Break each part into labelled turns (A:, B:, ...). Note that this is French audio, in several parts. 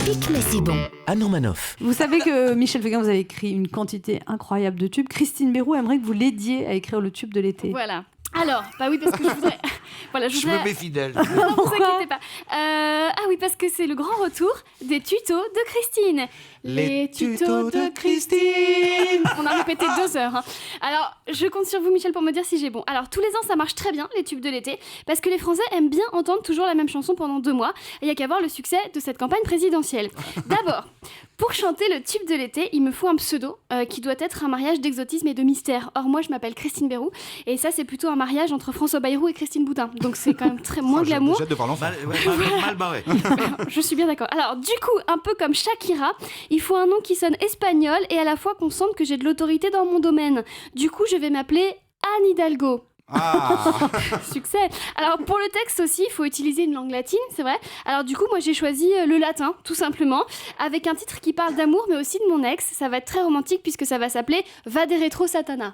A: atypique, mais c'est bon.
B: Anne Romanoff.
C: Vous savez que Michel Fugain, vous avez écrit une quantité incroyable de tubes. Christine Béroux aimerait que vous l'aidiez à écrire le tube de l'été.
D: Voilà. Alors, bah oui, parce que je voudrais... voilà,
E: Je me mets fidèle.
D: Non, vous inquiétez pas. Ah oui, parce que c'est le grand retour des tutos de Christine.
E: Les tutos de Christine.
D: On a répété 2 heures. Hein. Alors, je compte sur vous, Michel, pour me dire si j'ai bon. Alors, tous les ans, ça marche très bien, les tubes de l'été, parce que les Français aiment bien entendre toujours la même chanson pendant 2 mois. Et il n'y a qu'à voir le succès de cette campagne présidentielle. D'abord, pour chanter le tube de l'été, il me faut un pseudo qui doit être un mariage d'exotisme et de mystère. Or, moi, je m'appelle Christine Béroux, et ça, c'est plutôt un mariage entre François Bayrou et Christine Boudin. Donc, c'est quand même très moins glamour.
E: J'ai hâte de voir l'enfant. Mal barré.
D: Je suis bien d'accord. Alors, du coup, un peu comme Shakira, il faut un nom qui sonne espagnol et à la fois qu'on sente que j'ai de l'autorité dans mon domaine. Du coup, je vais m'appeler Anne Hidalgo.
E: Ah.
D: Succès. Alors pour le texte aussi, il faut utiliser une langue latine, c'est vrai. Alors du coup, moi j'ai choisi le latin, tout simplement, avec un titre qui parle d'amour, mais aussi de mon ex. Ça va être très romantique puisque ça va s'appeler Va des rétro Satana.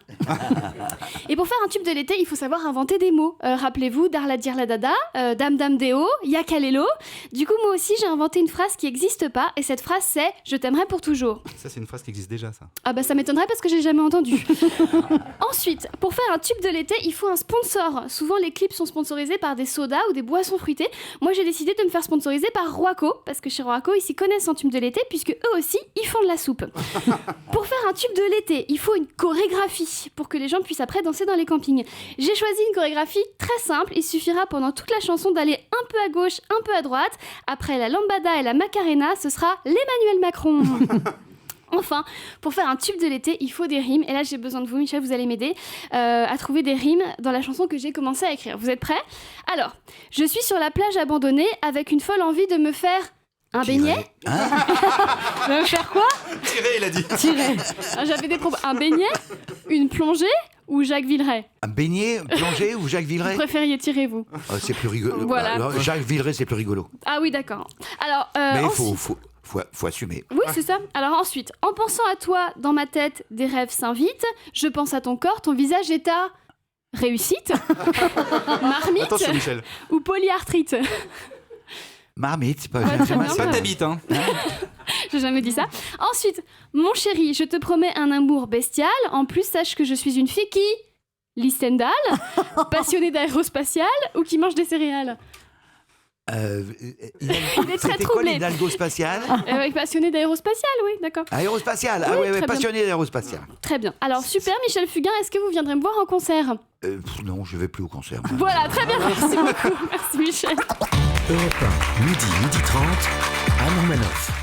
D: Et pour faire un tube de l'été, il faut savoir inventer des mots. Rappelez-vous, Darla Dirla Dada, Dam Dam Deo, Yakalelo. Du coup, moi aussi j'ai inventé une phrase qui n'existe pas, et cette phrase c'est Je t'aimerai pour toujours.
E: Ça, c'est une phrase qui existe déjà, ça.
D: Ah bah ça m'étonnerait parce que j'ai jamais entendu. Ensuite, pour faire un tube de l'été, il faut un sponsor. Souvent les clips sont sponsorisés par des sodas ou des boissons fruitées. Moi j'ai décidé de me faire sponsoriser par Roaco, parce que chez Roaco ils s'y connaissent en tube de l'été, puisque eux aussi ils font de la soupe. Pour faire un tube de l'été, il faut une chorégraphie pour que les gens puissent après danser dans les campings. J'ai choisi une chorégraphie très simple. Il suffira pendant toute la chanson d'aller un peu à gauche, un peu à droite. Après la lambada et la macarena, ce sera l'Emmanuel Macron. Enfin, pour faire un tube de l'été, il faut des rimes. Et là, j'ai besoin de vous, Michel, vous allez m'aider à trouver des rimes dans la chanson que j'ai commencé à écrire. Vous êtes prêts ? Alors, je suis sur la plage abandonnée avec une folle envie de me faire un beignet. De me faire quoi ?
E: Tirer, il a dit.
C: Tirez.
D: J'avais des propos. Un beignet ? Une plongée ? Ou Jacques Villeray ?
E: Un beignet, plongée ou Jacques
D: Vous
E: Villeray?
D: préfériez tirer, vous ?
E: C'est plus rigolo.
D: Voilà.
E: Alors, Jacques Villeray, c'est plus rigolo.
D: Ah oui, d'accord. Alors,
E: Mais il
D: ensuite-
E: faut assumer.
D: Oui, c'est ça. Alors ensuite, en pensant à toi, dans ma tête, des rêves s'invitent. Je pense à ton corps, ton visage est ta réussite, marmite
E: Attention, Michel.
D: ou polyarthrite.
E: Marmite, c'est pas
D: Ouais, très bien.
E: pas t'habites, hein.
D: J'ai jamais dit ça. Ensuite, mon chéri, je te promets un amour bestial. En plus, sache que je suis une fille qui lit Stendhal, passionnée d'aérospatiale ou qui mange des céréales. Il est très
E: C'était quoi
D: troublé.
E: l'Hidalgo spatial?
D: Passionné d'aérospatiale, oui, d'accord.
E: Aérospatial,
D: Oui,
E: ah ouais,
D: très bien.
E: passionné d'aérospatial.
D: Très bien. Alors, super, Michel Fugain, est-ce que vous viendrez me voir en concert ?
E: Non, je vais plus au concert.
D: Voilà, très bien, merci beaucoup. Merci, Michel.
B: Europe 1, midi 30, Anne Romanoff.